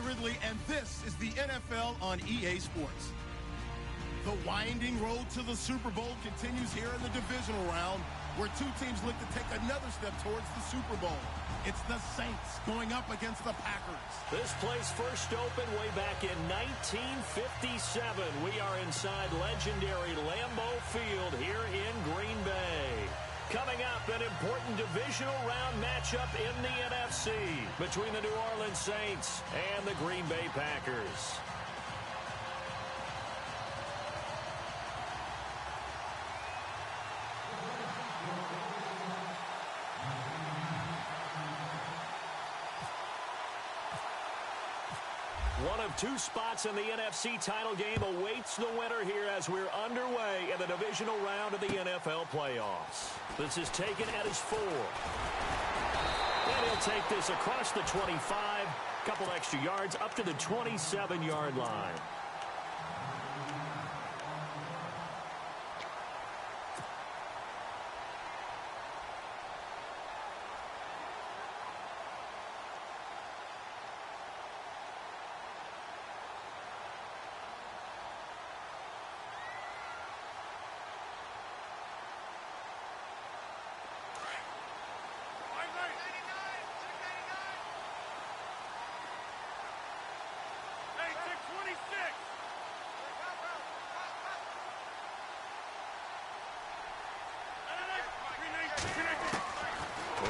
Ridley, and this is the NFL on EA Sports. The winding road to the Super Bowl continues here in the divisional round, where two teams look to take another step towards the Super Bowl. It's the Saints going up against the Packers. This place first opened way back in 1957. We are inside legendary Lambeau Field here in Green Bay. Coming up, an important divisional round matchup in the NFC between the New Orleans Saints and the Green Bay Packers. One of two spots in the NFC title game awaits the winner here as we're underway in the divisional round of the NFL playoffs. This is taken at his 4. And he'll take this across the 25, couple extra yards up to the 27-yard line.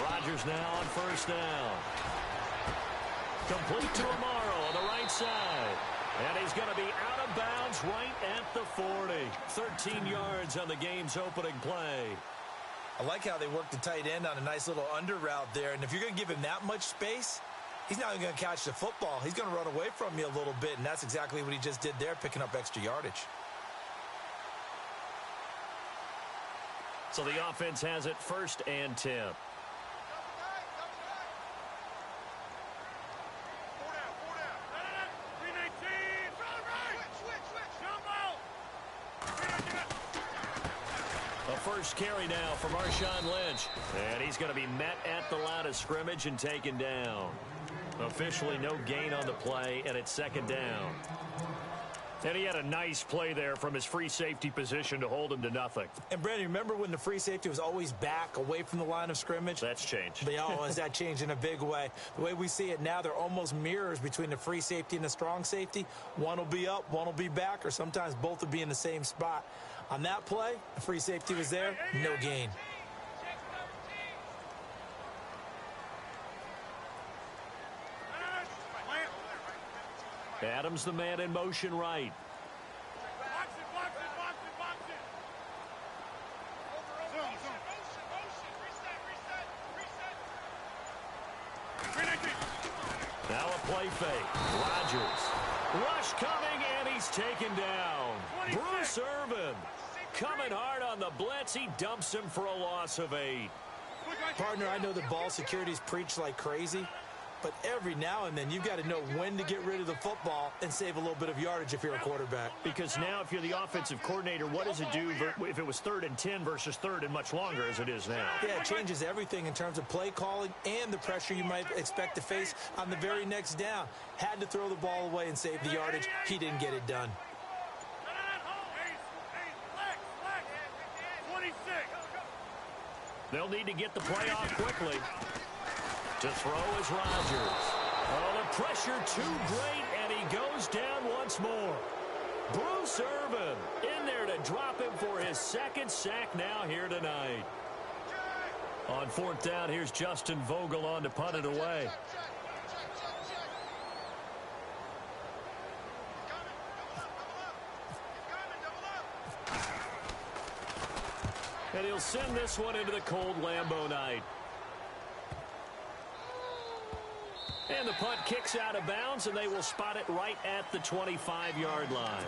Rodgers now on first down. Complete to Amaro on the right side. And he's going to be out of bounds right at the 40. 13 yards on the game's opening play. I like how they work the tight end on a nice little under route there. And if you're going to give him that much space, he's not even going to catch the football. He's going to run away from you a little bit, and that's exactly what he just did there, picking up extra yardage. So the offense has it 1st and 10. First carry now for Marshawn Lynch. And he's going to be met at the line of scrimmage and taken down. Officially no gain on the play, and it's 2nd down. And he had a nice play there from his free safety position to hold him to nothing. And, Brandon, remember when the free safety was always back away from the line of scrimmage? That's changed. Has that changed in a big way? The way we see it now, they're almost mirrors between the free safety and the strong safety. One will be up, one will be back, or sometimes both will be in the same spot. On that play, the free safety was there, no gain. Adams the man in motion right. Now a play fake. Rodgers. Rush coming, and he's taken down. Bruce Irvin coming hard on the blitz. He dumps him for a loss of 8. Partner, I know the ball security's preached like crazy, but every now and then you've got to know when to get rid of the football and save a little bit of yardage if you're a quarterback. Because now if you're the offensive coordinator, what does it do if it was 3rd and 10 versus 3rd and much longer as it is now? Yeah, it changes everything in terms of play calling and the pressure you might expect to face on the very next down. Had to throw the ball away and save the yardage. He didn't get it done. They'll need to get the play off quickly. To throw is Rodgers. Oh, the pressure too great, and he goes down once more. Bruce Irvin in there to drop him for his 2nd sack now here tonight. On 4th down, here's Justin Vogel on to punt it away. And he'll send this one into the cold Lambeau night. And the punt kicks out of bounds, and they will spot it right at the 25-yard line.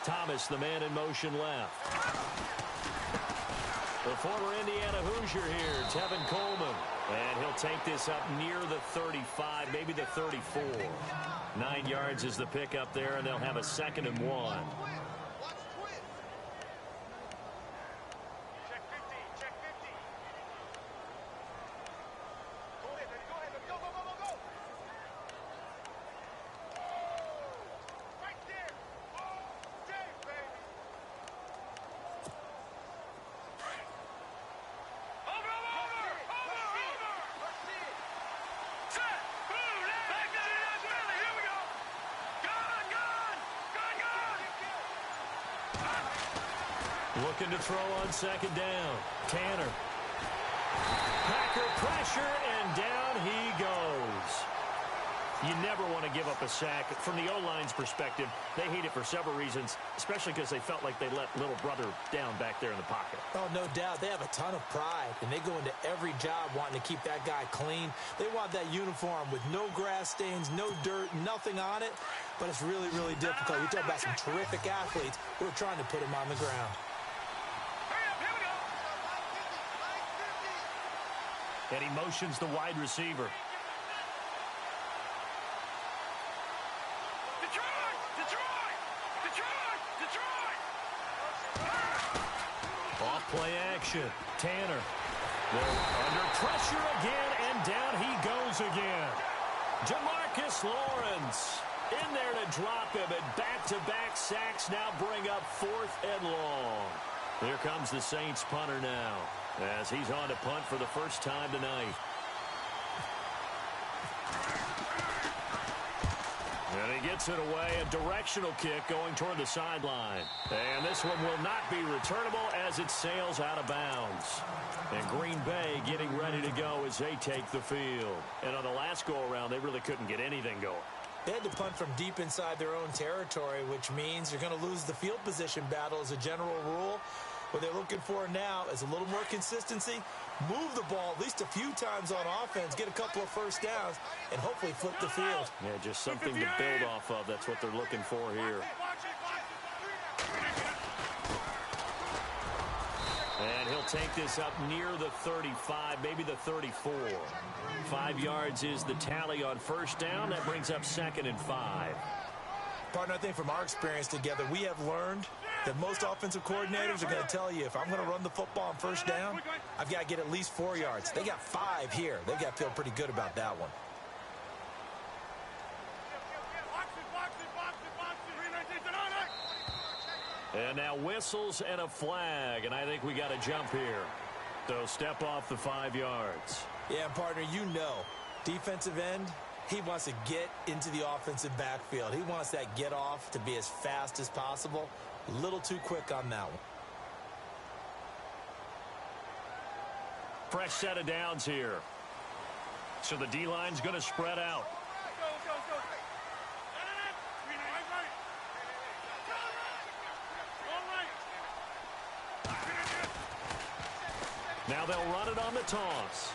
Thomas, the man in motion left. The former Indiana Hoosier here, Tevin Coleman. And he'll take this up near the 35, maybe the 34. 9 yards is the pickup there, and they'll have a 2nd and 1. Looking to throw on 2nd down. Tanner. Packer pressure, and down he goes. You never want to give up a sack. From the O-line's perspective, they hate it for several reasons, especially because they felt like they let little brother down back there in the pocket. Oh, no doubt. They have a ton of pride, and they go into every job wanting to keep that guy clean. They want that uniform with no grass stains, no dirt, nothing on it, but it's really, really difficult. You're talking about some terrific athletes who are trying to put him on the ground. And he motions the wide receiver. Off play action. Tanner. They're under pressure again, and down he goes again. Jamarcus Lawrence in there to drop him, and back-to-back sacks now bring up 4th and long. Here comes the Saints punter now, as he's on to punt for the first time tonight. And he gets it away, a directional kick going toward the sideline. And this one will not be returnable as it sails out of bounds. And Green Bay getting ready to go as they take the field. And on the last go-around, they really couldn't get anything going. They had to punt from deep inside their own territory, which means you're going to lose the field position battle as a general rule. What they're looking for now is a little more consistency, move the ball at least a few times on offense, get a couple of first downs, and hopefully flip the field. Yeah, just something to build off of. That's what they're looking for here. And he'll take this up near the 35, maybe the 34. 5 yards is the tally on first down. That brings up 2nd and 5. Partner, I think from our experience together, we have learned that most offensive coordinators are going to tell you, if I'm going to run the football on first down, I've got to get at least 4 yards. They got 5 here. They've got to feel pretty good about that one. And now whistles and a flag, and I think we got a jump here. So step off the 5 yards. Yeah, partner, you know, defensive end, he wants to get into the offensive backfield. He wants that get off to be as fast as possible. A little too quick on that one. Fresh set of downs here. So the D-line's going to spread out. Now they'll run it on the toss.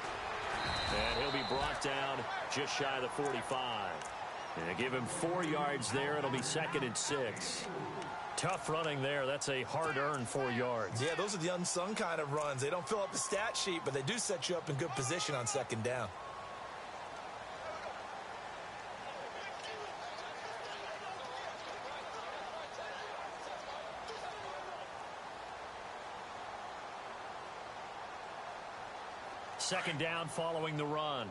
And he'll be brought down just shy of the 45. And give him 4 yards there. It'll be 2nd and 6. Tough running there. That's a hard-earned 4 yards. Yeah, those are the unsung kind of runs. They don't fill up the stat sheet, but they do set you up in good position on 2nd down. Second down following the run.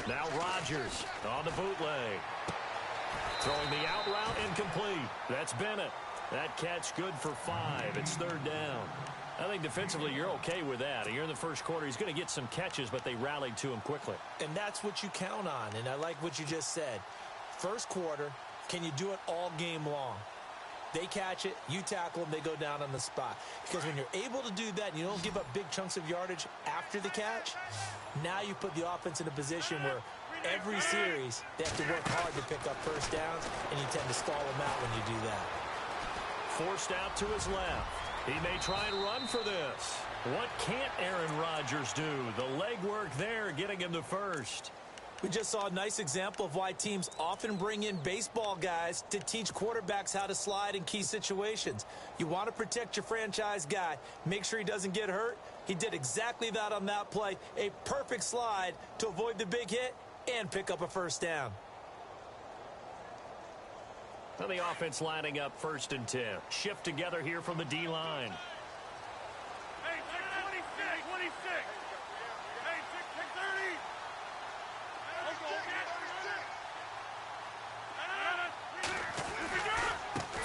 Now Rodgers on the bootleg. Throwing the out route incomplete. That's Bennett. That catch good for 5. It's 3rd down. I think defensively you're okay with that. Here in the first quarter, he's going to get some catches, but they rallied to him quickly. And that's what you count on, and I like what you just said. First quarter, can you do it all game long? They catch it, you tackle them, they go down on the spot. Because when you're able to do that and you don't give up big chunks of yardage after the catch, now you put the offense in a position where every series they have to work hard to pick up first downs, and you tend to stall them out when you do that. Forced out to his left. He may try and run for this. What can't Aaron Rodgers do? The legwork there getting him the first. We just saw a nice example of why teams often bring in baseball guys to teach quarterbacks how to slide in key situations. You want to protect your franchise guy. Make sure he doesn't get hurt. He did exactly that on that play. A perfect slide to avoid the big hit and pick up a first down. And the offense lining up 1st and 10. Shift together here from the D-line. Hey, 26. Hey,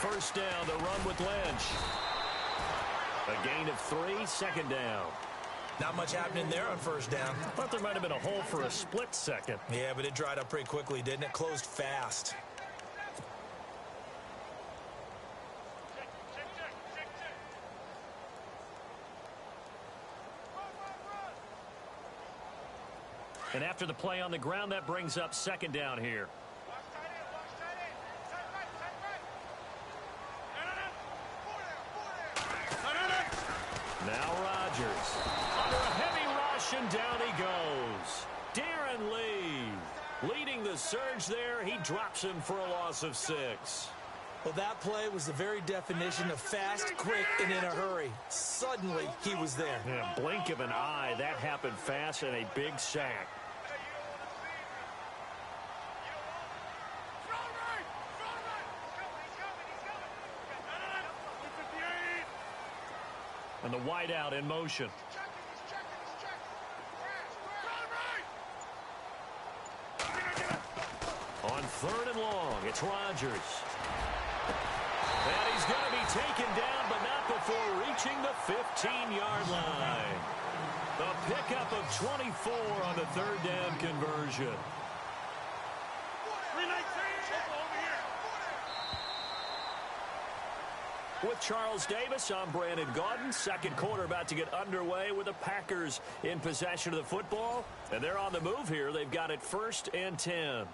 30. First down, the run with Lynch. A gain of 3, 2nd down. Not much happening there on first down. Thought there might have been a hole for a split second. Yeah, but it dried up pretty quickly, didn't it? Closed fast. And after the play on the ground, that brings up 2nd down here. Now Rodgers. Under a heavy rush, and down he goes. Darren Lee leading the surge there. He drops him for a loss of 6. Well, that play was the very definition of fast, quick, and in a hurry. Suddenly, he was there. In a blink of an eye, that happened fast, and a big sack. And the wideout in motion. On 3rd and long, it's Rodgers. And he's going to be taken down, but not before reaching the 15-yard line. The pickup of 24 on the 3rd down conversion. With Charles Davis, I'm Brandon Gaudin. 2nd quarter about to get underway with the Packers in possession of the football. And they're on the move here. They've got it 1st and 10.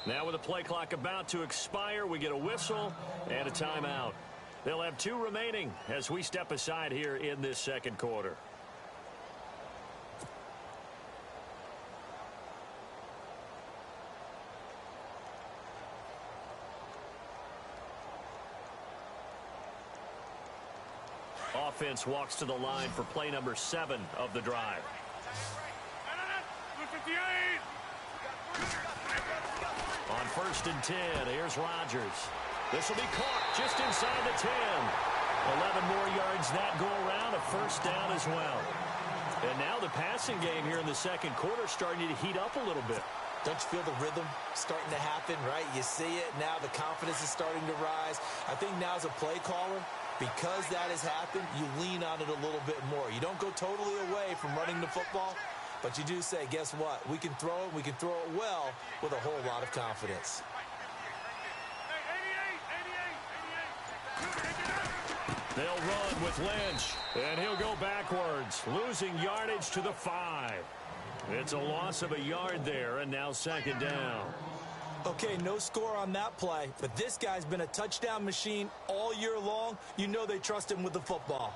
Now with the play clock about to expire, we get a whistle and a timeout. They'll have 2 remaining as we step aside here in this 2nd quarter. Offense walks to the line for play number 7 of the drive. On 1st and 10, here's Rodgers. This will be caught just inside the 10. 11 more yards that go around, a first down as well. And now the passing game here in the 2nd quarter starting to heat up a little bit. Don't you feel the rhythm starting to happen, right? You see it now, the confidence is starting to rise. I think now as a play caller, because that has happened, you lean on it a little bit more. You don't go totally away from running the football, but you do say, guess what? We can throw it. We can throw it well with a whole lot of confidence. They'll run with Lynch, and he'll go backwards, losing yardage to the 5. It's a loss of a yard there, and now 2nd down. Okay, no score on that play, but this guy's been a touchdown machine all year long. You know they trust him with the football.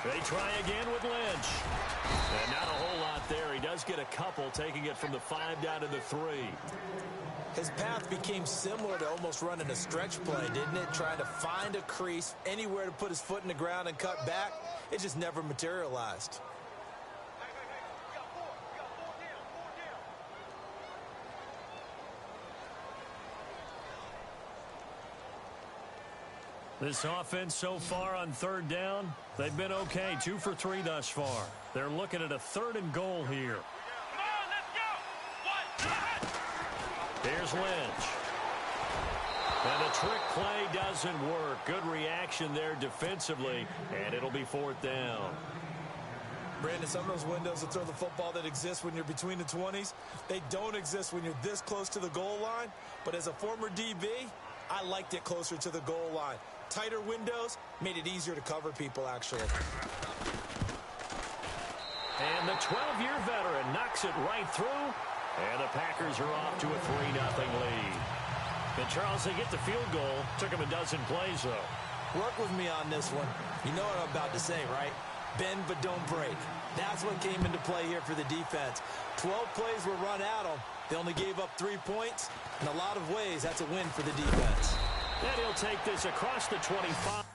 They try again with Lynch. And not a whole lot there. He does get a couple, taking it from the 5 down to the 3. His path became similar to almost running a stretch play, didn't it? Trying to find a crease, anywhere to put his foot in the ground and cut back. It just never materialized. This offense so far on third down, they've been okay. 2 for 3 thus far. They're looking at a 3rd and goal here. Come on, let's go. Here's Lynch. And the trick play doesn't work. Good reaction there defensively, and it'll be 4th down. Brandon, some of those windows to throw the football that exist when you're between the 20s, they don't exist when you're this close to the goal line. But as a former DB, I liked it closer to the goal line. Tighter windows made it easier to cover people, actually. And the 12-year veteran knocks it right through, and the Packers are off to a 3-0 lead. And Charles, they get the field goal. Took them a dozen plays, though. Work with me on this one. You know what I'm about to say, right? Bend but don't break. That's what came into play here for the defense. 12 plays were run at them. They only gave up 3 points. In a lot of ways, that's a win for the defense. And he'll take this across the 25.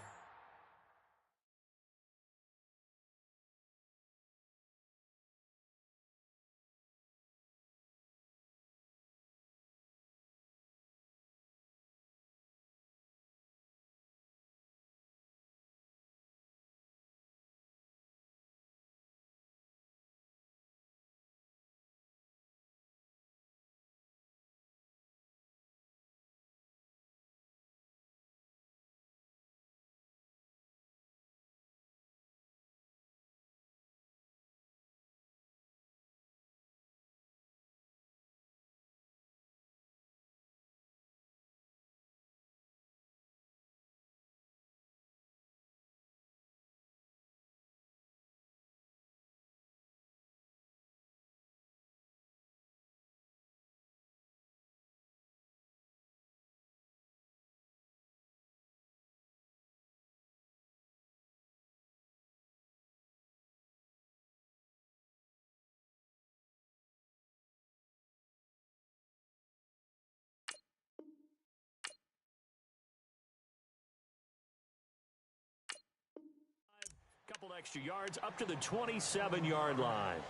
Couple extra yards up to the 27-yard line.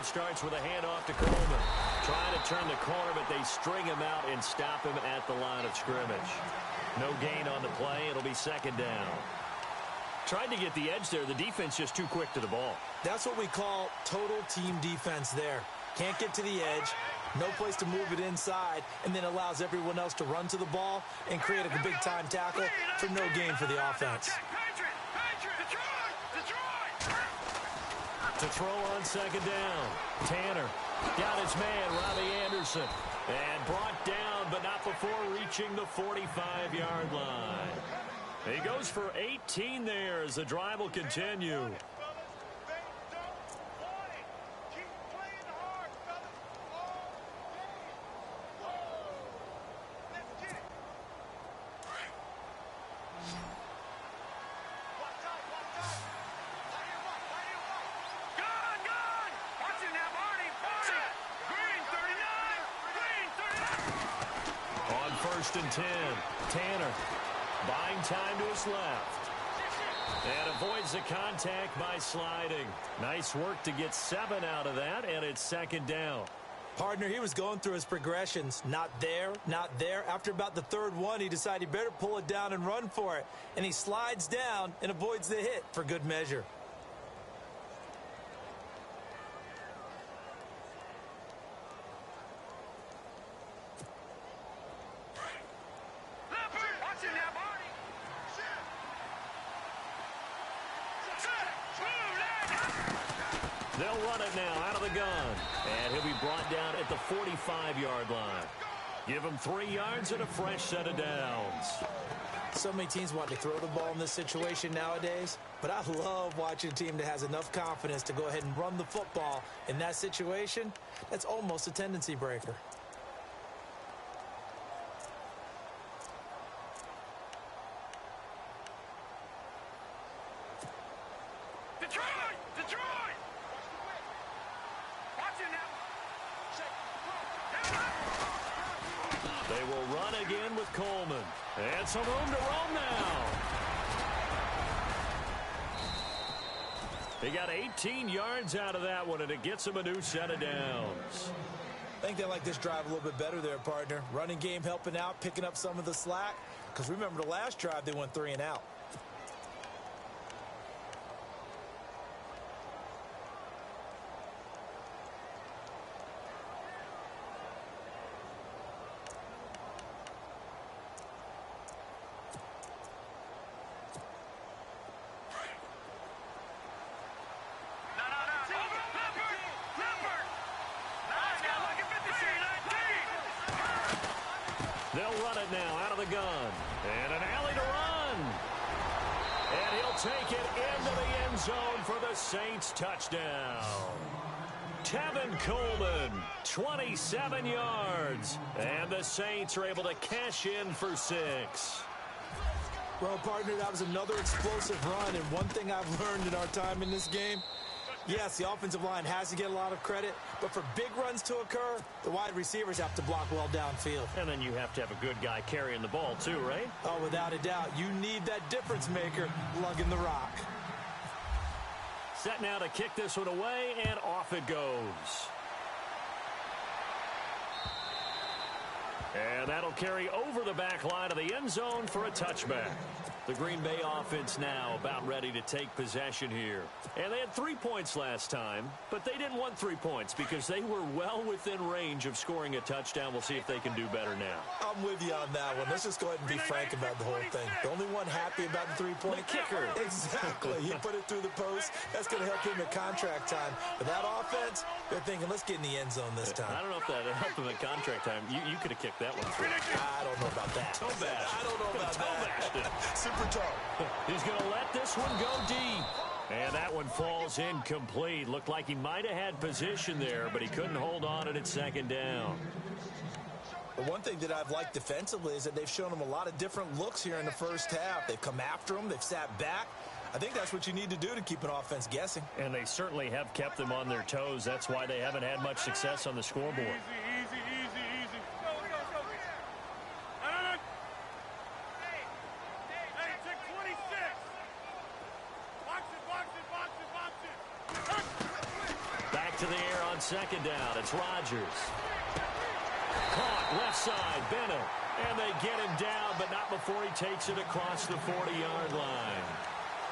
Starts with a handoff to Coleman. Trying to turn the corner, but they string him out and stop him at the line of scrimmage. No gain on the play. It'll be 2nd down. Tried to get the edge there. The defense just too quick to the ball. That's what we call total team defense there. Can't get to the edge, no place to move it inside, and then allows everyone else to run to the ball and create a big-time tackle for no gain for the offense. To throw on 2nd down. Tanner got his man, Robbie Anderson, and brought down, but not before reaching the 45-yard line. He goes for 18 there as the drive will continue. And 10. Tanner buying time to his left. And avoids the contact by sliding. Nice work to get 7 out of that, and it's 2nd down. Partner, he was going through his progressions. Not there, not there. After about the 3rd one, he decided he better pull it down and run for it. And he slides down and avoids the hit for good measure. They'll run it now out of the gun. And he'll be brought down at the 45-yard line. Give him 3 yards and a fresh set of downs. So many teams want to throw the ball in this situation nowadays, but I love watching a team that has enough confidence to go ahead and run the football in that situation. That's almost a tendency breaker. They will run again with Coleman. And some room to roam now. He got 18 yards out of that one, and it gets him a new set of downs. I think they like this drive a little bit better there, partner. Running game helping out, picking up some of the slack. Because remember the last drive, they went 3 and out. They'll run it now out of the gun. And an alley to run. And he'll take it into the end zone for the Saints touchdown. Tevin Coleman, 27 yards. And the Saints are able to cash in for 6. Well, partner, that was another explosive run. And one thing I've learned in our time in this game, yes, the offensive line has to get a lot of credit, but for big runs to occur, the wide receivers have to block well downfield. And then you have to have a good guy carrying the ball too, right? Oh, without a doubt. You need that difference maker lugging the rock. Set now to kick this one away, and off it goes. And that'll carry over the back line of the end zone for a touchback. The Green Bay offense now about ready to take possession here. And they had 3 points last time, but they didn't want 3 points because they were well within range of scoring a touchdown. We'll see if they can do better now. I'm with you on that one. Let's just go ahead and be frank about the whole thing. The only one happy about the three-point kicker. Exactly. He put it through the post. That's going to help him at contract time. But that offense, they're thinking, let's get in the end zone this time. I don't know if that helped him at contract time. You could have kicked that one through. I don't know about that. I don't know about that. Super toe. He's going to let this one go deep. And that one falls incomplete. Looked like he might have had position there, but he couldn't hold on at second down. The one thing that I've liked defensively is that they've shown him a lot of different looks here in the first half. They've come after him. They've sat back. I think that's what you need to do to keep an offense guessing. And they certainly have kept them on their toes. That's why they haven't had much success on the scoreboard. Easy. Go. Hey, check 26. Box it. Back to the air on second down. It's Rodgers. Caught left side, Bennett. And they get him down, but not before he takes it across the 40-yard line.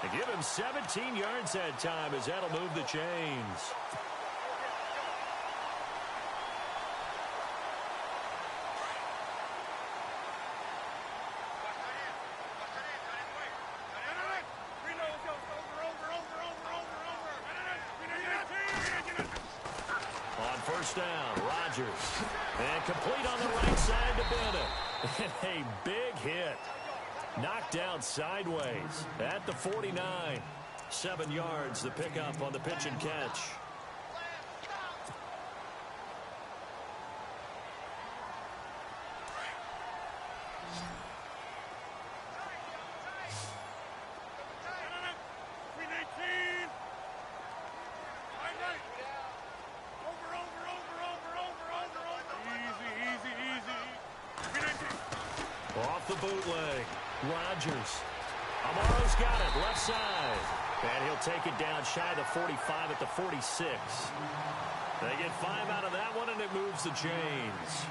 They give him 17 yards that time as that'll move the chains. On first down, Rodgers. And complete on the right side to Bennett. And a big hit. Knocked down sideways at the 49. 7 yards, the pickup on the pitch and catch. Off the bootleg. Rodgers. Amaro's got it, left side. And he'll take it down shy of the 45 at the 46. They get 5 out of that one, and it moves the chains.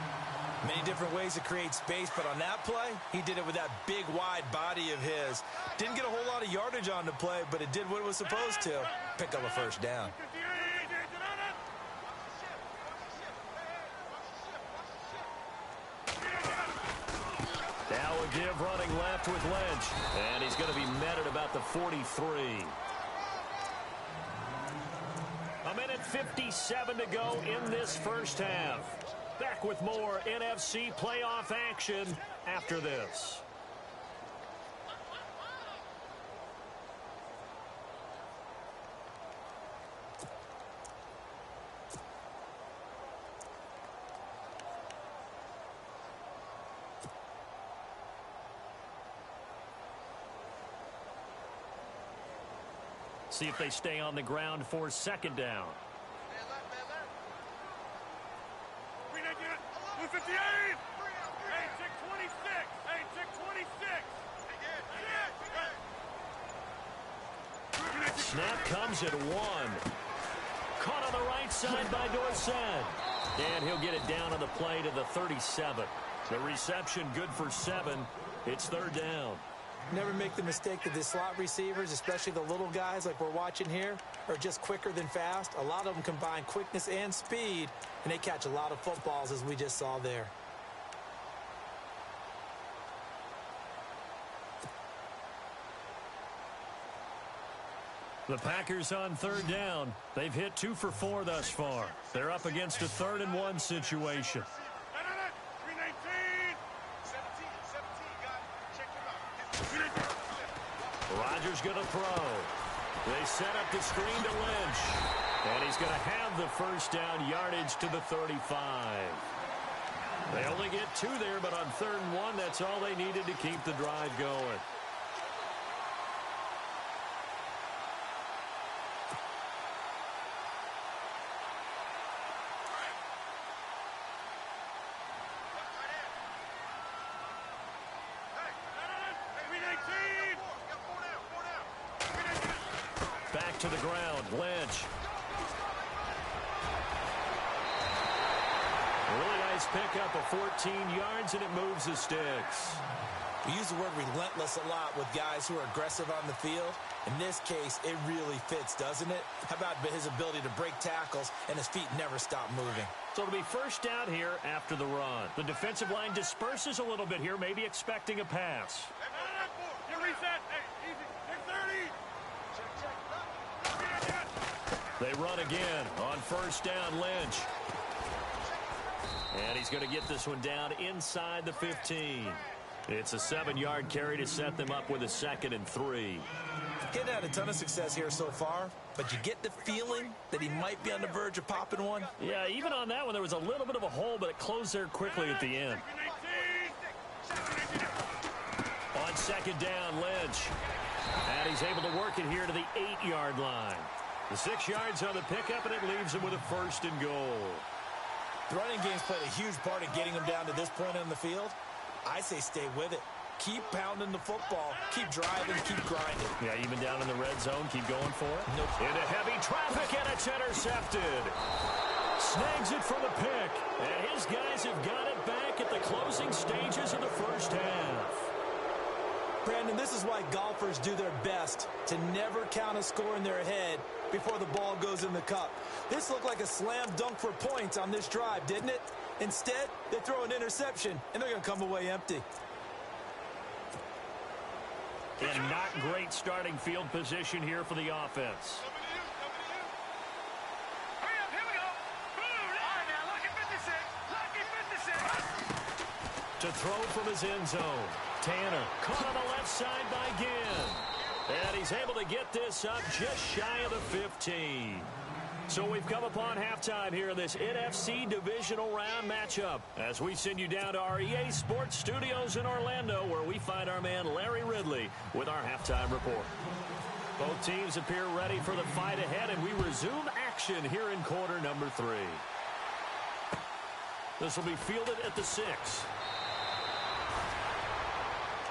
Many different ways to create space, but on that play, he did it with that big, wide body of his. Didn't get a whole lot of yardage on the play, but it did what it was supposed to. Pick up a first down. Now a give running left with Lynch. And he's going to be met at about the 43. A minute 57 to go in this first half. Back with more NFC playoff action after this. See if they stay on the ground for second down. 258. Hey, check 26. Hey, check 26. Snap comes at 1. Caught on the right side by Dorsett. And he'll get it down on the play to the 37. The reception good for 7. It's third down. Never make the mistake that the slot receivers, especially the little guys like we're watching here, are just quicker than fast. A lot of them combine quickness and speed, and they catch a lot of footballs, as we just saw there. The Packers on third down. They've hit 2 for 4 thus far. They're up against a 3rd and 1 situation. 319. 17, got it. Check him out. Rodgers going to throw. They set up the screen to Lynch. And he's going to have the first down yardage to the 35. They only get 2 there, but on 3rd and 1, that's all they needed to keep the drive going. Back to the ground, Lynch. Really nice pickup of 14 yards, and it moves the sticks. We use the word relentless a lot with guys who are aggressive on the field. In this case, it really fits, doesn't it? How about his ability to break tackles and his feet never stop moving? So it'll be first down here after the run. The defensive line disperses a little bit here, maybe expecting a pass. You reset. Hey, easy. Check 30. They run again on first down, Lynch. And he's going to get this one down inside the 15. It's a 7-yard carry to set them up with a 2nd and 3. Getting had a ton of success here so far, but you get the feeling that he might be on the verge of popping one. Yeah, even on that one, there was a little bit of a hole, but it closed there quickly at the end. On second down, Lynch. And he's able to work it here to the 8-yard line. The 6 yards on the pickup, and it leaves him with a 1st and goal. The running game's played a huge part in getting him down to this point on the field. I say stay with it. Keep pounding the football. Keep driving. Keep grinding. Yeah, even down in the red zone, keep going for it. Nope. Into heavy traffic, and it's intercepted. Snags it for the pick. And his guys have got it back at the closing stages of the first half. Brandon, this is why golfers do their best to never count a score in their head before the ball goes in the cup. This looked like a slam dunk for points on this drive, didn't it? Instead, they throw an interception, and they're going to come away empty. And not great starting field position here for the offense. Hurry up, here we go. All right, now, lucky 56. Lucky 56. To throw from his end zone. Tanner caught on the left side by Ginn. And he's able to get this up just shy of the 15. So we've come upon halftime here in this NFC Divisional Round matchup as we send you down to our EA Sports Studios in Orlando, where we find our man Larry Ridley with our halftime report. Both teams appear ready for the fight ahead, and we resume action here in quarter number 3. This will be fielded at the 6.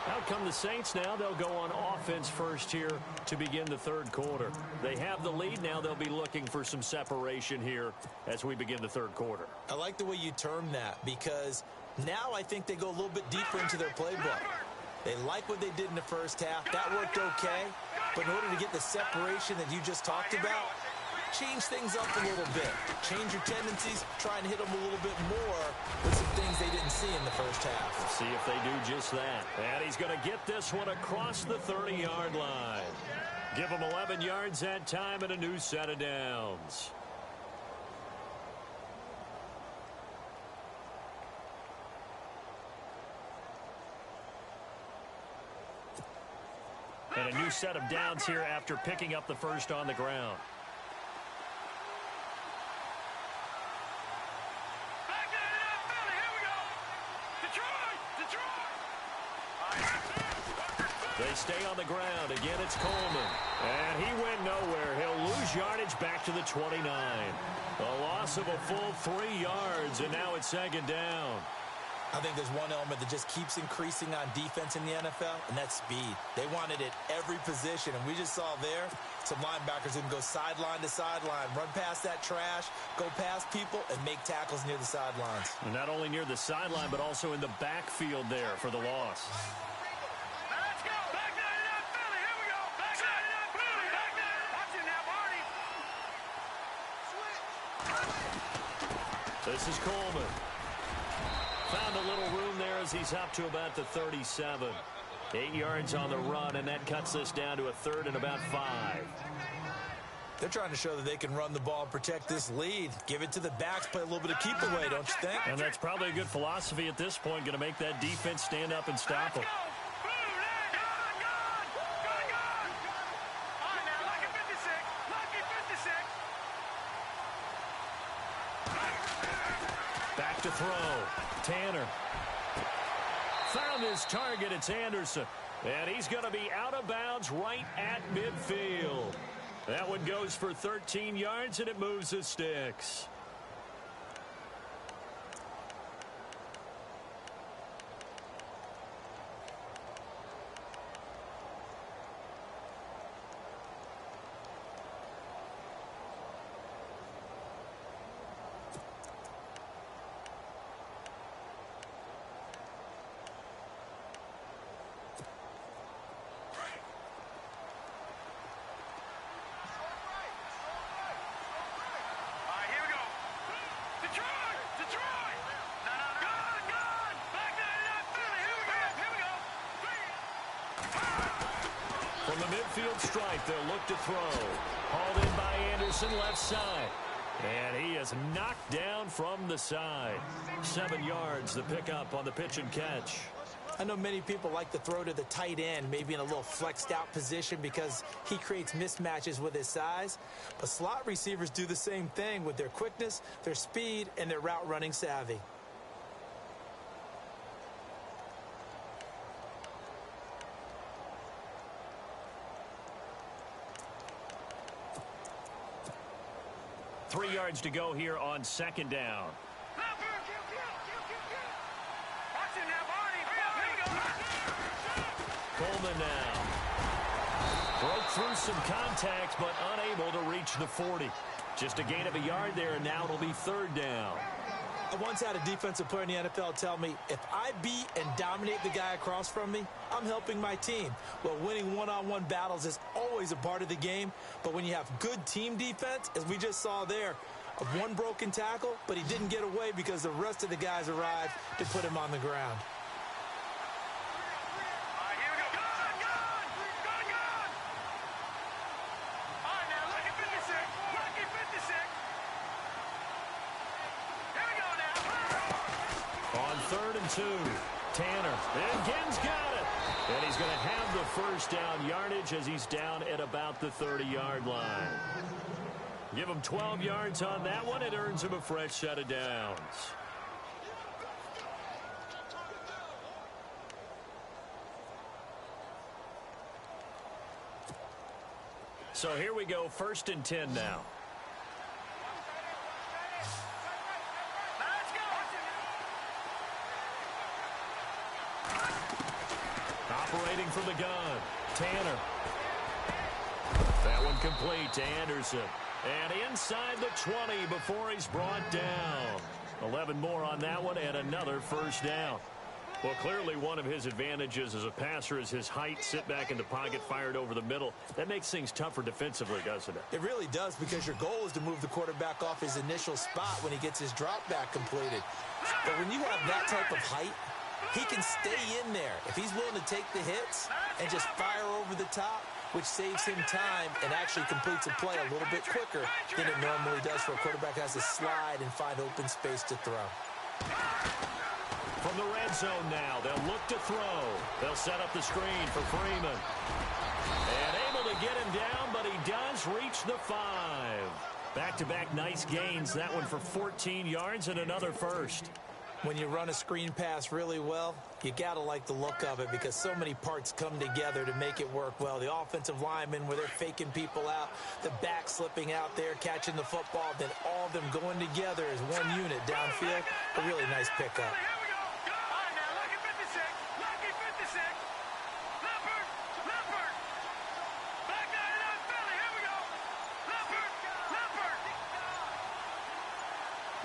Out come the Saints now. They'll go on offense first here to begin the third quarter. They have the lead now. They'll be looking for some separation here as we begin the third quarter. I like the way you term that, because now I think they go a little bit deeper into their playbook. They like what they did in the first half. That worked okay. But in order to get the separation that you just talked about, change things up a little bit. Change your tendencies, try and hit them a little bit more with some things they didn't see in the first half. Let's see if they do just that. And he's going to get this one across the 30-yard line. Give him 11 yards that time and a new set of downs. And a new set of downs here after picking up the first on the ground. They They stay on the ground. Again, it's Coleman. And he went nowhere. He'll lose yardage back to the 29. A loss of a full 3 yards, and now it's second down. I think there's one element that just keeps increasing on defense in the NFL, and that's speed. They want it at every position, and we just saw there some linebackers who can go sideline to sideline, run past that trash, go past people, and make tackles near the sidelines. And not only near the sideline, but also in the backfield there for the loss. Let's go. Back 99 Philly. Here we go. Back 99 Philly. Back there. Watch it now, Barney. This is Coleman. Found a little room there as he's up to about the 37. 8 yards on the run, and that cuts this down to a 3rd and about 5. They're trying to show that they can run the ball and protect this lead. Give it to the backs, play a little bit of keep away, don't you think? And that's probably a good philosophy at this point, going to make that defense stand up and stop them. Back to throw. Tanner. Found his target. It's Anderson. And he's going to be out of bounds right at midfield. That one goes for 13 yards, and it moves the sticks. From the midfield stripe, they'll look to throw. Hauled in by Anderson, left side. And he is knocked down from the side. 7 yards, the pickup on the pitch and catch. I know many people like to throw to the tight end, maybe in a little flexed out position because he creates mismatches with his size. But slot receivers do the same thing with their quickness, their speed, and their route running savvy. Three yards to go here on second down. Coleman now. Broke through some contacts, but unable to reach the 40. Just a gain of a yard there, and now it'll be third down. I once had a defensive player in the NFL tell me, if I beat and dominate the guy across from me, I'm helping my team. Well, winning one-on-one battles is always a part of the game, but when you have good team defense, as we just saw there, one broken tackle, but he didn't get away because the rest of the guys arrived to put him on the ground. On 3rd and 2, Tanner again's got it. And he's going to have the first down yardage as he's down at about the 30-yard line. Give him 12 yards on that one. It earns him a fresh set of downs. So here we go, 1st and 10 now. Operating from the gun, Tanner. That one complete to Anderson. And inside the 20 before he's brought down. 11 more on that one and another first down. Well, clearly one of his advantages as a passer is his height. Sit back in the pocket, fired over the middle. That makes things tougher defensively, doesn't it? It really does, because your goal is to move the quarterback off his initial spot when he gets his drop back completed. But when you have that type of height, he can stay in there if he's willing to take the hits and just fire over the top, which saves him time and actually completes a play a little bit quicker than it normally does for a quarterback who has to slide and find open space to throw. From the red zone now, they'll look to throw. They'll set up the screen for Freeman. And able to get him down, but he does reach the 5. Back-to-back nice gains. That one for 14 yards and another first. When you run a screen pass really well, you got to like the look of it because so many parts come together to make it work well. The offensive linemen, where they're faking people out, the back slipping out there, catching the football, then all of them going together as one unit downfield. A really nice pickup.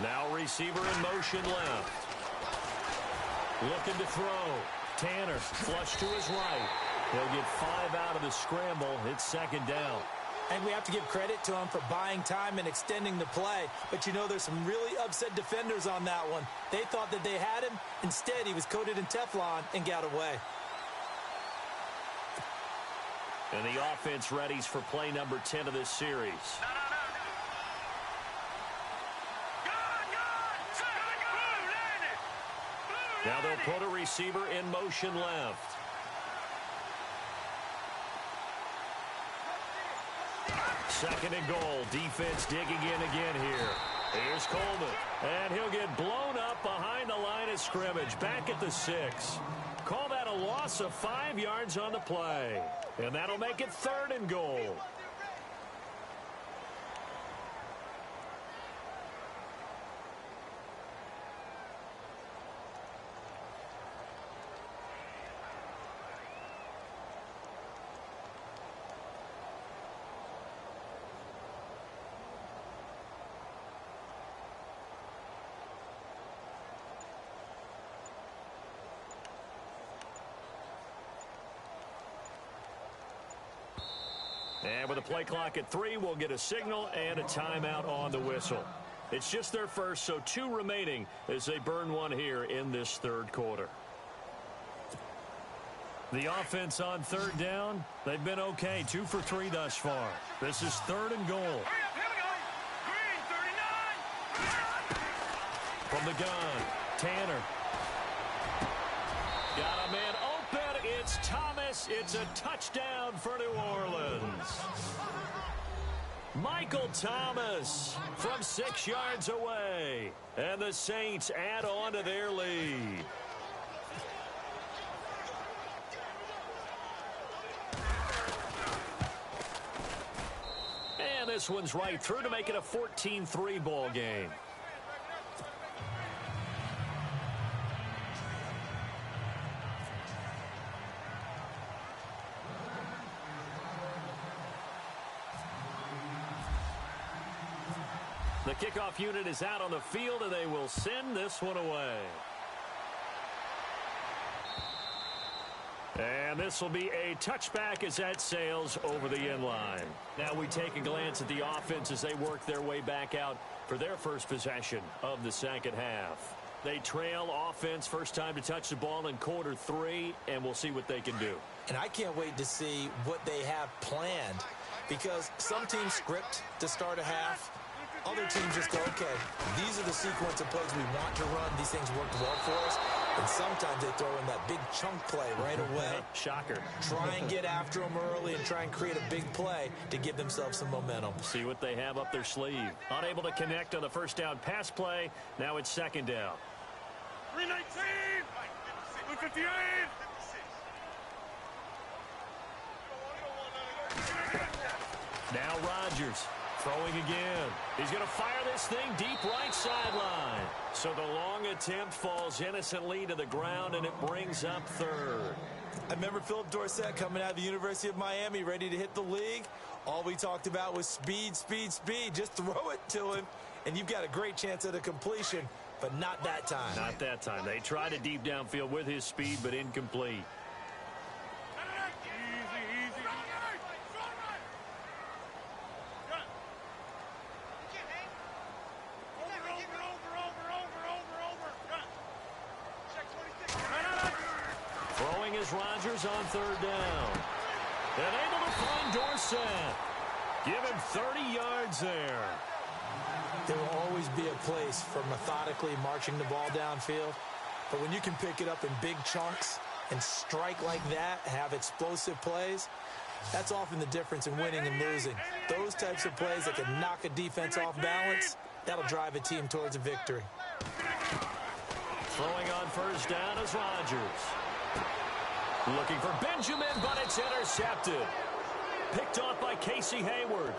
Now receiver in motion left. Looking to throw. Tanner flush to his right. He'll get 5 out of the scramble. It's second down. And we have to give credit to him for buying time and extending the play. But you know, there's some really upset defenders on that one. They thought that they had him. Instead, he was coated in Teflon and got away. And the offense readies for play number 10 of this series. Now they'll put a receiver in motion left. Second and goal. Defense digging in again here. Here's Coleman. And he'll get blown up behind the line of scrimmage. Back at the 6. Call that a loss of 5 yards on the play. And that'll make it third and goal. And with a play clock at 3, we'll get a signal and a timeout on the whistle. It's just their first, so 2 remaining as they burn one here in this third quarter. The offense on third down, they've been okay. 2 for 3 thus far. This is third and goal. From the gun, Tanner. Got a man open. It's Thomas. It's a touchdown for New Orleans. Michael Thomas from 6 yards away. And the Saints add on to their lead. And this one's right through to make it a 14-3 ball game. The kickoff unit is out on the field, and they will send this one away. And this will be a touchback as that sails over the end line. Now we take a glance at the offense as they work their way back out for their first possession of the second half. They trail offense, first time to touch the ball in quarter 3, and we'll see what they can do. And I can't wait to see what they have planned, because some teams script to start a half. Other teams just go, okay, these are the sequence of plays we want to run. These things worked well for us. And sometimes they throw in that big chunk play right away. Shocker. Try and get after them early and try and create a big play to give themselves some momentum. See what they have up their sleeve. Unable to connect on the first down pass play. Now it's second down. 319! 158! Now Rodgers. Throwing again. He's going to fire this thing deep right sideline. So the long attempt falls innocently to the ground, and it brings up third. I remember Philip Dorsett coming out of the University of Miami ready to hit the league. All we talked about was speed, speed, speed. Just throw it to him, and you've got a great chance at a completion, but not that time. Not that time. They tried it deep downfield with his speed, but incomplete. Rodgers on third down. And able to find Dorsett. Give him 30 yards there. There will always be a place for methodically marching the ball downfield. But when you can pick it up in big chunks and strike like that, have explosive plays, that's often the difference in winning and losing. Those types of plays that can knock a defense off balance, that'll drive a team towards a victory. Throwing on first down is Rodgers. Looking for Benjamin, but it's intercepted. Picked off by Casey Hayward.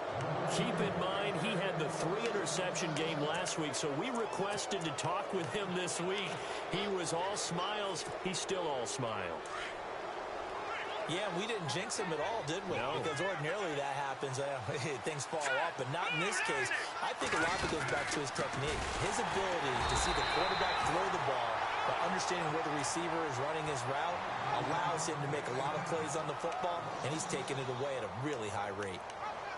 Keep in mind, he had the 3-interception game last week, so we requested to talk with him this week. He was all smiles. He's still all smile. Yeah, we didn't jinx him at all, did we? No. Because ordinarily that happens. Things fall off, but not in this case. I think a lot of it goes back to his technique. His ability to see the quarterback throw the ball, but understanding where the receiver is running his route allows him to make a lot of plays on the football, and he's taking it away at a really high rate.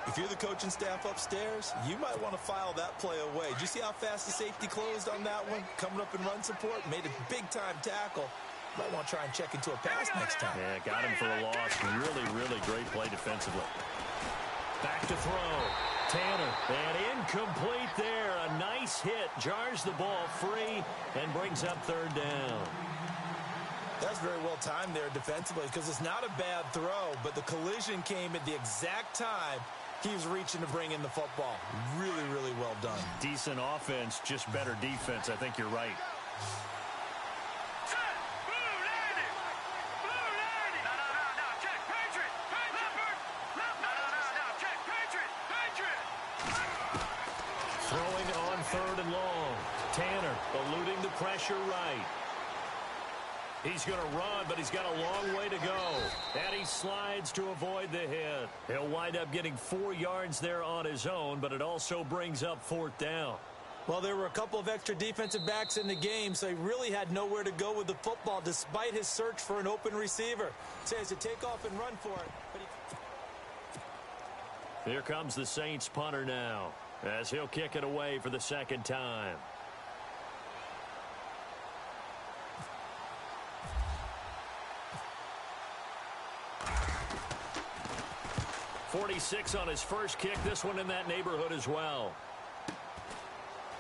If you're the coaching staff upstairs, you might want to file that play away. Did you see how fast the safety closed on that one? Coming up in run support, made a big-time tackle. Might want to try and check into a pass next time. Yeah, got him for a loss. Really, really great play defensively. Back to throw. Tanner, and incomplete there. A nice hit. Jars the ball free and brings up third down. That's very well timed there defensively because it's not a bad throw, but the collision came at the exact time he was reaching to bring in the football. Really, really well done. Decent offense, just better defense. I think you're right. Throwing on third and long. Tanner eluding the pressure right. He's going to run, but he's got a long way to go. And he slides to avoid the hit. He'll wind up getting 4 yards there on his own, but it also brings up fourth down. Well, there were a couple of extra defensive backs in the game, so he really had nowhere to go with the football despite his search for an open receiver. So he has to take off and run for it. But Here comes the Saints punter now, as he'll kick it away for the second time. .46 on his first kick. This one in that neighborhood as well.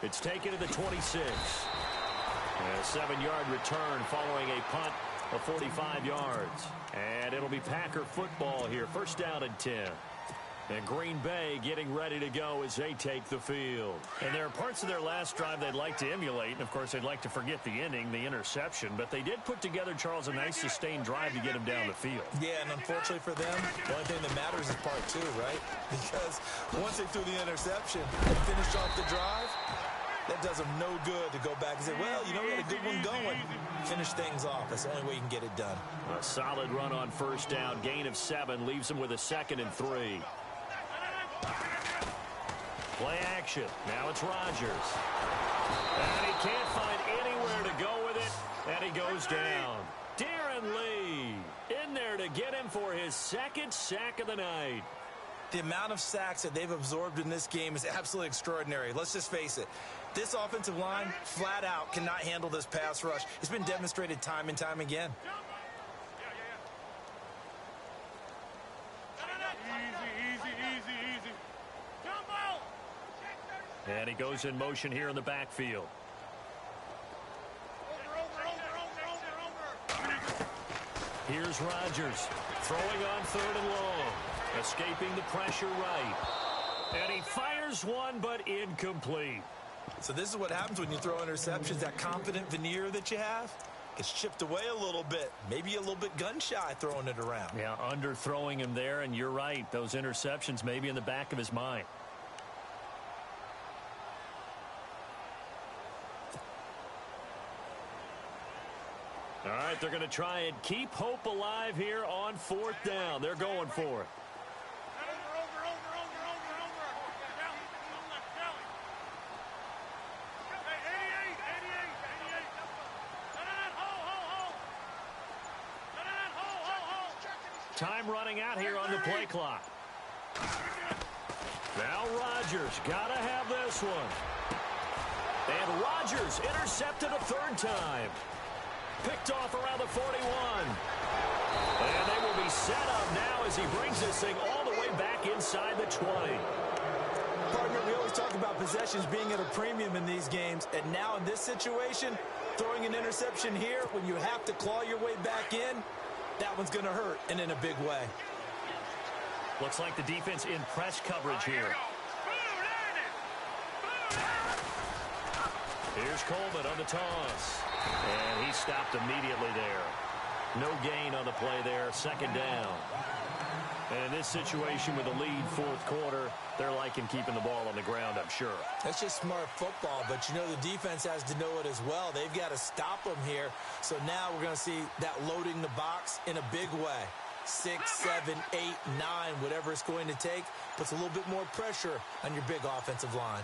It's taken to the 26. A 7-yard return following a punt of 45 yards. And it'll be Packer football here. First down and 10. And Green Bay getting ready to go as they take the field. And there are parts of their last drive they'd like to emulate. And, of course, they'd like to forget the inning, the interception. But they did put together, Charles, a nice sustained drive to get him down the field. yeah, and unfortunately for them, the only thing that matters is part 2, right? Because once they threw the interception and finished off the drive, that does them no good to go back and say, well, you know, we had a good one going. Finish things off. That's the only way you can get it done. A solid run on first down. Gain of 7 leaves them with a 2nd and 3. Play action. Now it's Rodgers. And he can't find anywhere to go with it. And he goes down. Darren Lee in there to get him for his 2nd sack of the night. The amount of sacks that they've absorbed in this game is absolutely extraordinary. Let's just face it. This offensive line, flat out, cannot handle this pass rush. It's been demonstrated time and time again. And he goes in motion here in the backfield. Here's Rodgers throwing on third and long. Escaping the pressure right. And he fires one, but incomplete. So this is what happens when you throw interceptions. That confident veneer that you have gets chipped away a little bit. Maybe a little bit gun-shy throwing it around. Yeah, underthrowing him there, and you're right. Those interceptions may be in the back of his mind. All right, they're going to try and keep hope alive here on fourth down. They're going for it. Time running out here on the play clock. Now Rodgers got to have this one. And Rodgers intercepted a 3rd time. Picked off around the 41. And they will be set up now as he brings this thing all the way back inside the 20. Partner, we always talk about possessions being at a premium in these games. And now in this situation, throwing an interception here when you have to claw your way back in, that one's going to hurt, and in a big way. Looks like the defense in press coverage here. Here's Coleman on the toss. And he stopped immediately there. No gain on the play there. Second down. And in this situation with the lead fourth quarter, they're liking keeping the ball on the ground, I'm sure. That's just smart football, but you know the defense has to know it as well. They've got to stop them here. So now we're going to see that loading the box in a big way. 6, 7, 8, 9, whatever it's going to take, puts a little bit more pressure on your big offensive line.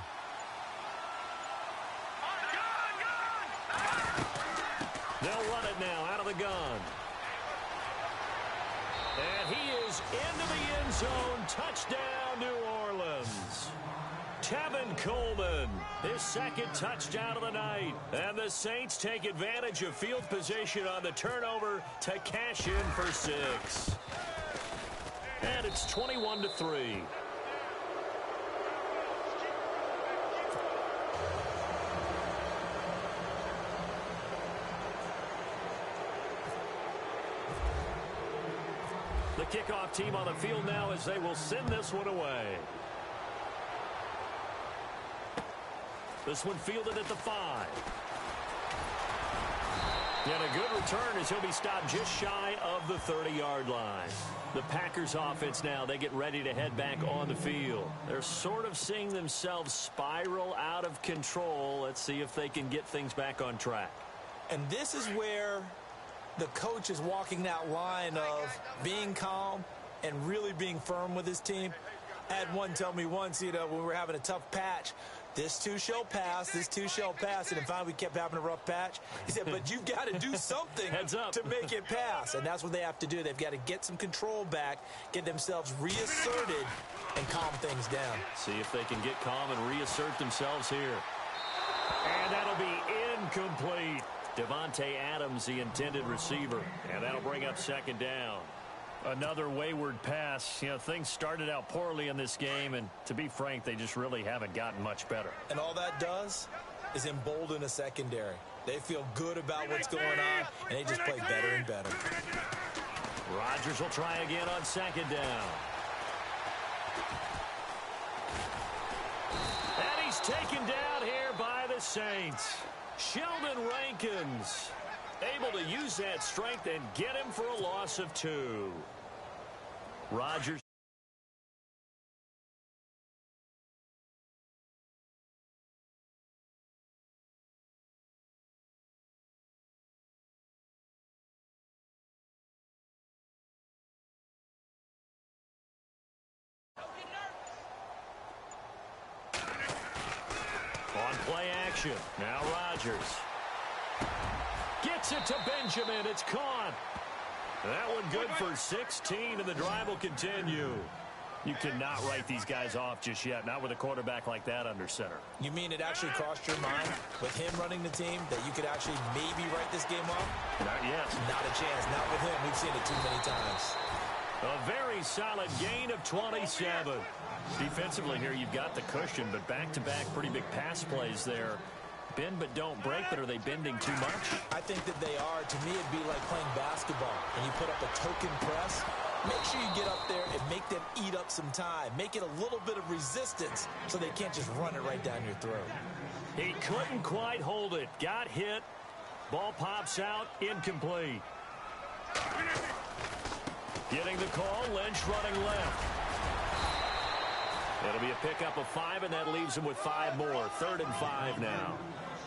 They'll run it now out of the gun. And he is into the end zone. Touchdown, New Orleans. Tevin Coleman, his second touchdown of the night. And the Saints take advantage of field position on the turnover to cash in for 6. And it's 21-3. The kickoff team on the field now as they will send this one away. This one fielded at the 5. And a good return as he'll be stopped just shy of the 30-yard line. The Packers offense now, they get ready to head back on the field. They're sort of seeing themselves spiral out of control. Let's see if they can get things back on track. And this is where the coach is walking that line of being calm and really being firm with his team. I had one tell me once, when we were having a tough patch, this too shall pass, this too shall pass. And finally we kept having a rough patch. He said, but you've got to do something to make it pass. And that's what they have to do. They've got to get some control back, get themselves reasserted, and calm things down. See if they can get calm and reassert themselves here. And that'll be incomplete. Devontae Adams, the intended receiver. And that'll bring up second down. Another wayward pass. Things started out poorly in this game, and to be frank, they just really haven't gotten much better. And all that does is embolden a secondary. They feel good about what's going on, and they just play better and better. Rodgers will try again on second down. And he's taken down here by the Saints. Sheldon Rankins able to use that strength and get him for a loss of 2. Rodgers. On play action. Now Rodgers. Gets it to Benjamin. It's caught. That one good for 16, and the drive will continue. You cannot write these guys off just yet, not with a quarterback like that under center. You mean it actually crossed your mind with him running the team that you could actually maybe write this game off? Not yet. Not a chance. Not with him. We've seen it too many times. A very solid gain of 27. Defensively here, you've got the cushion, but back-to-back pretty big pass plays there. Bend but don't break, but are they bending too much? I think that they are. To me, it'd be like playing basketball, and you put up a token press. Make sure you get up there and make them eat up some time. Make it a little bit of resistance so they can't just run it right down your throat. He couldn't quite hold it. Got hit. Ball pops out. Incomplete. Getting the call. Lynch running left. It'll be a pickup of 5, and that leaves him with 5 more. 3rd and 5 now.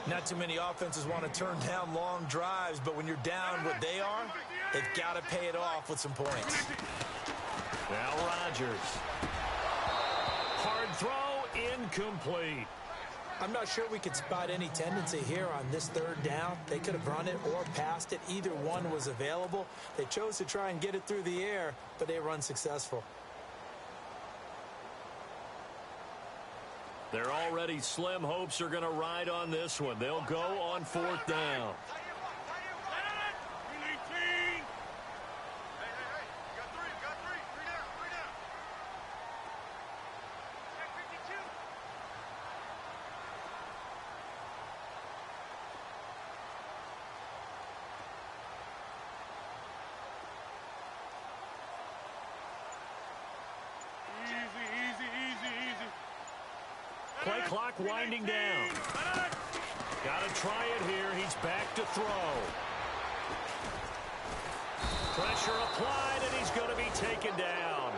Not too many offenses want to turn down long drives, but when you're down what they are, they've got to pay it off with some points. Now Rodgers. Hard throw, incomplete. I'm not sure we could spot any tendency here on this 3rd down. They could have run it or passed it. Either one was available. They chose to try and get it through the air, but they were unsuccessful. They're already slim hopes are going to ride on this one. They'll go on 4th down. Play clock winding down. Got to try it here. He's back to throw. Pressure applied, and he's going to be taken down.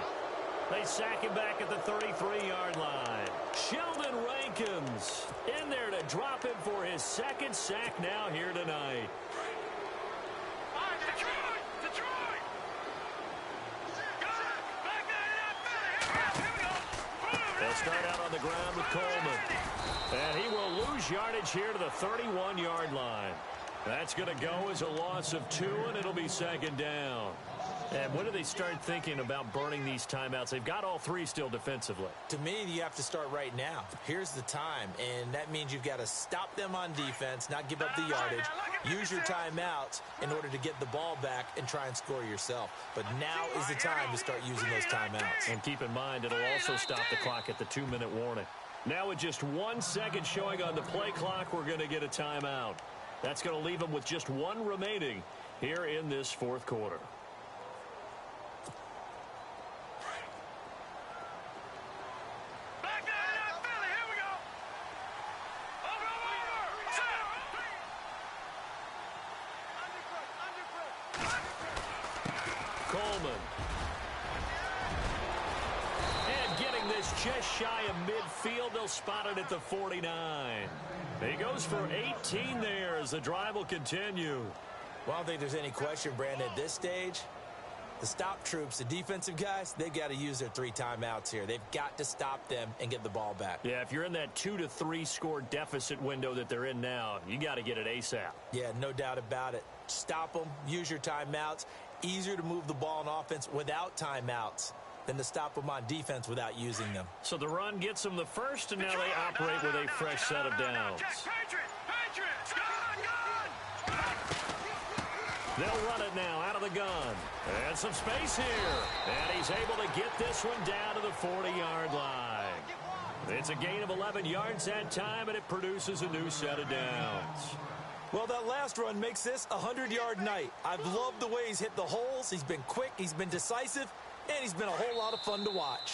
They sack him back at the 33-yard line. Sheldon Rankins in there to drop him for his second sack now here tonight. Detroit! They'll start out on the ground with Coleman. And he will lose yardage here to the 31-yard line. That's going to go as a loss of 2, and it'll be second down. And when do they start thinking about burning these timeouts? They've got all 3 still defensively. To me, you have to start right now. Here's the time, and that means you've got to stop them on defense, not give up the yardage, use your timeouts in order to get the ball back and try and score yourself. But now is the time to start using those timeouts. And keep in mind, it'll also stop the clock at the 2-minute warning. Now with just 1 second showing on the play clock, we're going to get a timeout. That's going to leave them with just 1 remaining here in this 4th quarter. Coleman. And getting this just shy of midfield. They'll spot it at the 49. He goes for 18 there as the drive will continue. Well, I don't think there's any question, Brandon, at this stage. The stop troops, the defensive guys, they've got to use their 3 timeouts here. They've got to stop them and get the ball back. Yeah, if you're in that 2 to 3 score deficit window that they're in now, you got to get it ASAP. Yeah, no doubt about it. Stop them, use your timeouts. Easier to move the ball on offense without timeouts than to stop them on defense without using them. So the run gets them the first, and now they operate with a fresh set of downs. Patriots! Gun! They'll run it now out of the gun. And some space here. And he's able to get this one down to the 40-yard line. It's a gain of 11 yards that time, and it produces a new set of downs. Well, that last run makes this a 100-yard night. I've loved the way he's hit the holes. He's been quick, he's been decisive, and he's been a whole lot of fun to watch.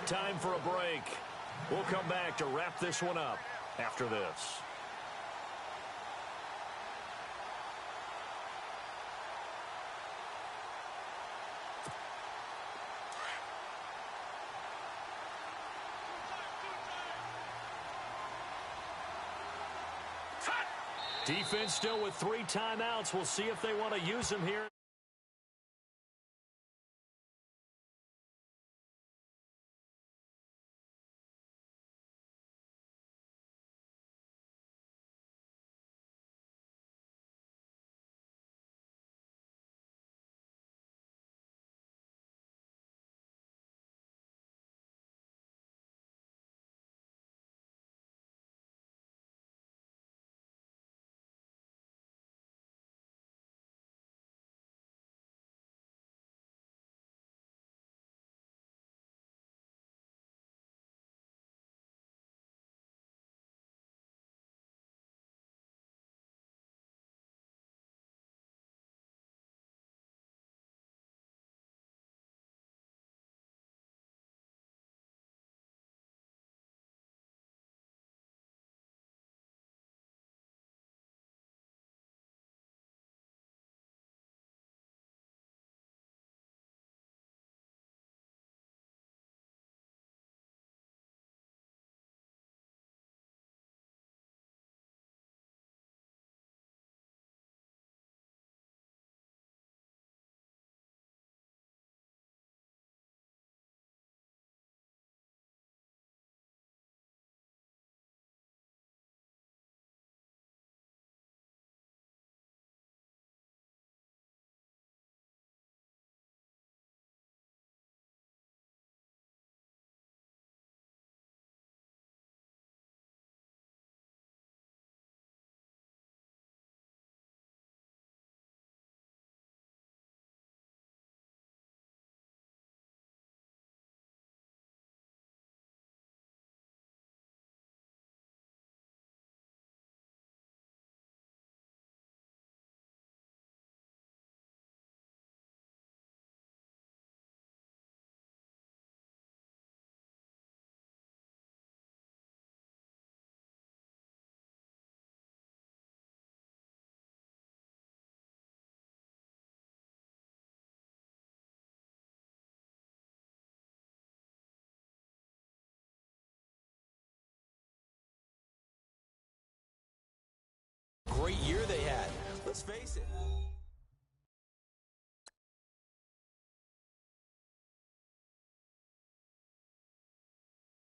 Time for a break. We'll come back to wrap this one up after this. Defense still with 3 timeouts. We'll see if they want to use them here. face it,